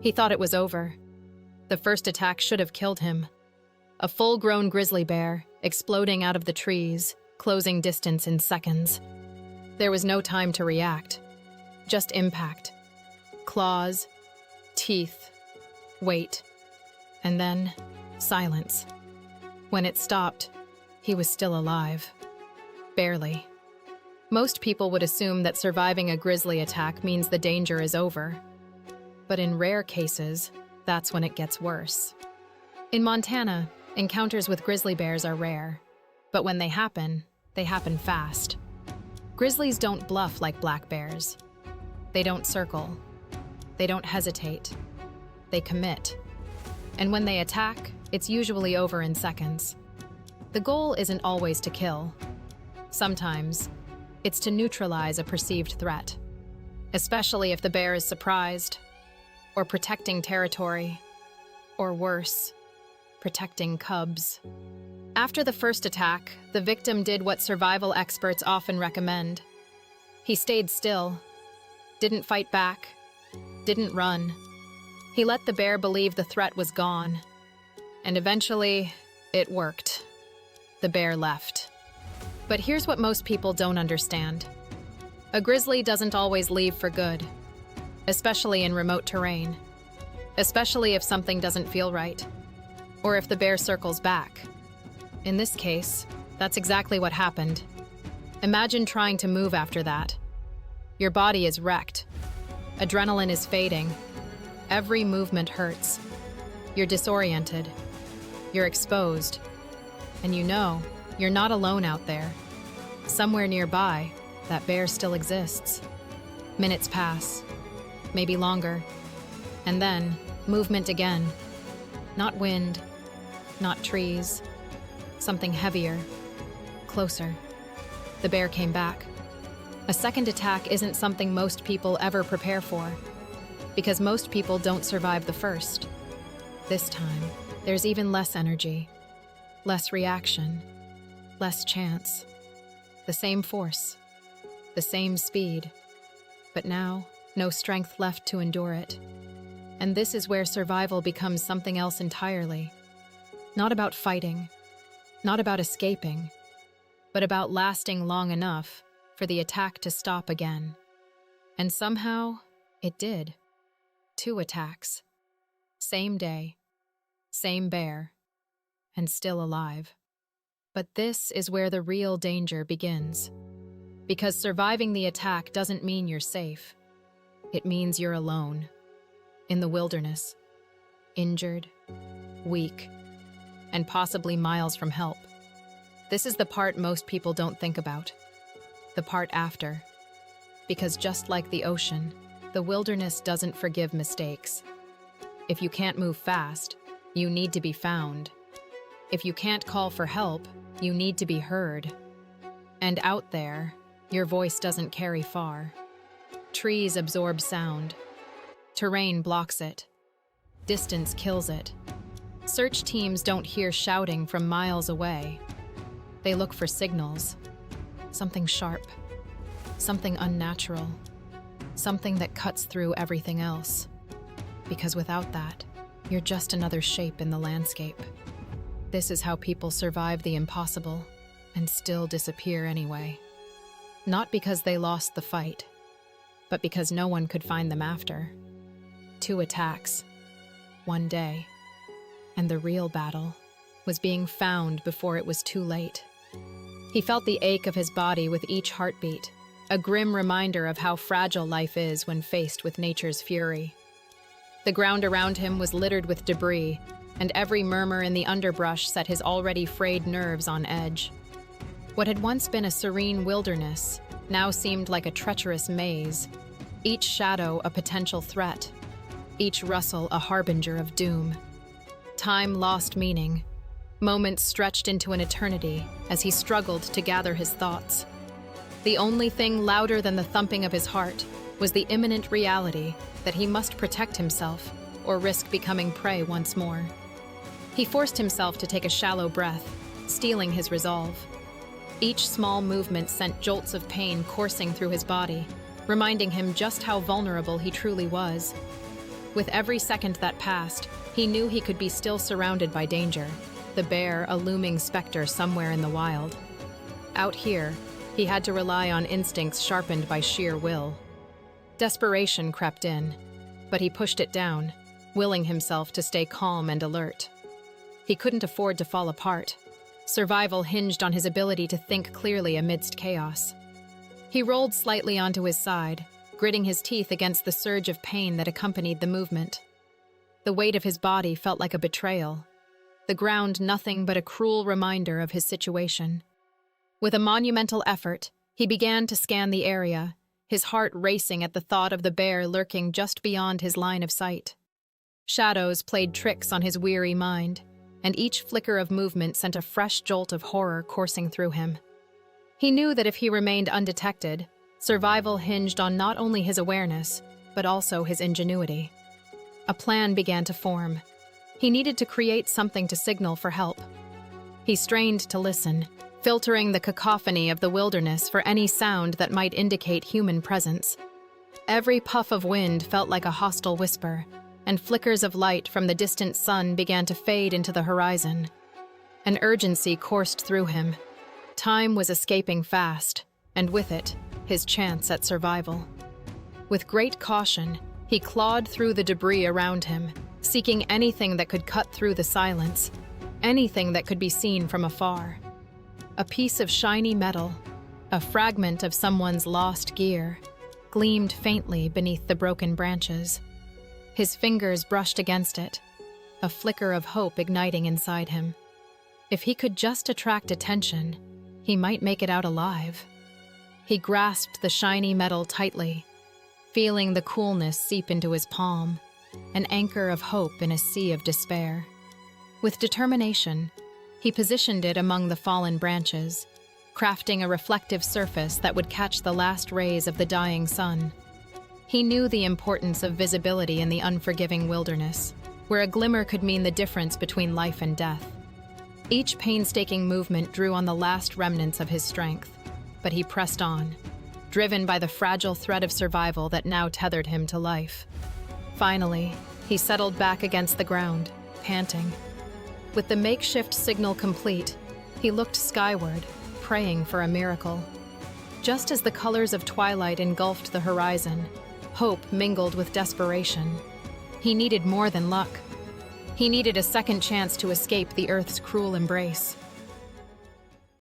He thought it was over. The first attack should have killed him. A full-grown grizzly bear, exploding out of the trees, closing distance in seconds. There was no time to react. Just impact. Claws, teeth, weight, and then silence. When it stopped, he was still alive. Barely. Most people would assume that surviving a grizzly attack means the danger is over. But in rare cases, that's when it gets worse. In Montana, encounters with grizzly bears are rare. But when they happen fast. Grizzlies don't bluff like black bears. They don't circle. They don't hesitate. They commit. And when they attack, it's usually over in seconds. The goal isn't always to kill. Sometimes, it's to neutralize a perceived threat, especially if the bear is surprised, or protecting territory, or worse, protecting cubs. After the first attack, the victim did what survival experts often recommend. He stayed still, didn't fight back, didn't run. He let the bear believe the threat was gone. And eventually, it worked. The bear left. But here's what most people don't understand. A grizzly doesn't always leave for good, especially in remote terrain, especially if something doesn't feel right, or if the bear circles back. In this case, that's exactly what happened. Imagine trying to move after that. Your body is wrecked. Adrenaline is fading. Every movement hurts. You're disoriented. You're exposed. And you know, you're not alone out there. Somewhere nearby, that bear still exists. Minutes pass, maybe longer. And then, movement again. Not wind, not trees. Something heavier, closer. The bear came back. A second attack isn't something most people ever prepare for, because most people don't survive the first. This time, there's even less energy, less reaction, less chance. The same force, the same speed, but now, no strength left to endure it. And this is where survival becomes something else entirely. Not about fighting, not about escaping, but about lasting long enough for the attack to stop again. And somehow, it did. 2 attacks. Same day, same bear, and still alive. But this is where the real danger begins. Because surviving the attack doesn't mean you're safe. It means you're alone. In the wilderness. Injured, weak, and possibly miles from help. This is the part most people don't think about. The part after. Because just like the ocean, the wilderness doesn't forgive mistakes. If you can't move fast, you need to be found. If you can't call for help, you need to be heard. And out there, your voice doesn't carry far. Trees absorb sound. Terrain blocks it. Distance kills it. Search teams don't hear shouting from miles away. They look for signals. Something sharp. Something unnatural. Something that cuts through everything else. Because without that, you're just another shape in the landscape. This is how people survive the impossible and still disappear anyway. Not because they lost the fight, but because no one could find them after. 2 attacks. 1 day. And the real battle was being found before it was too late. He felt the ache of his body with each heartbeat, a grim reminder of how fragile life is when faced with nature's fury. The ground around him was littered with debris, and every murmur in the underbrush set his already frayed nerves on edge. What had once been a serene wilderness now seemed like a treacherous maze, each shadow a potential threat, each rustle a harbinger of doom. Time lost meaning. Moments stretched into an eternity as he struggled to gather his thoughts. The only thing louder than the thumping of his heart was the imminent reality that he must protect himself or risk becoming prey once more. He forced himself to take a shallow breath, steeling his resolve. Each small movement sent jolts of pain coursing through his body, reminding him just how vulnerable he truly was. With every second that passed, he knew he could be still surrounded by danger, the bear a looming specter somewhere in the wild. Out here, he had to rely on instincts sharpened by sheer will. Desperation crept in, but he pushed it down, willing himself to stay calm and alert. He couldn't afford to fall apart. Survival hinged on his ability to think clearly amidst chaos. He rolled slightly onto his side, gritting his teeth against the surge of pain that accompanied the movement. The weight of his body felt like a betrayal, the ground nothing but a cruel reminder of his situation. With a monumental effort, he began to scan the area, his heart racing at the thought of the bear lurking just beyond his line of sight. Shadows played tricks on his weary mind, and each flicker of movement sent a fresh jolt of horror coursing through him. He knew that if he remained undetected, survival hinged on not only his awareness, but also his ingenuity. A plan began to form. He needed to create something to signal for help. He strained to listen, filtering the cacophony of the wilderness for any sound that might indicate human presence. Every puff of wind felt like a hostile whisper, and flickers of light from the distant sun began to fade into the horizon. An urgency coursed through him. Time was escaping fast, and with it, his chance at survival. With great caution, he clawed through the debris around him, seeking anything that could cut through the silence, anything that could be seen from afar. A piece of shiny metal, a fragment of someone's lost gear, gleamed faintly beneath the broken branches. His fingers brushed against it, a flicker of hope igniting inside him. If he could just attract attention, he might make it out alive. He grasped the shiny metal tightly, feeling the coolness seep into his palm, an anchor of hope in a sea of despair. With determination, he positioned it among the fallen branches, crafting a reflective surface that would catch the last rays of the dying sun. He knew the importance of visibility in the unforgiving wilderness, where a glimmer could mean the difference between life and death. Each painstaking movement drew on the last remnants of his strength, but he pressed on, driven by the fragile thread of survival that now tethered him to life. Finally, he settled back against the ground, panting. With the makeshift signal complete, he looked skyward, praying for a miracle. Just as the colors of twilight engulfed the horizon, hope mingled with desperation. He needed more than luck. He needed a second chance to escape the Earth's cruel embrace.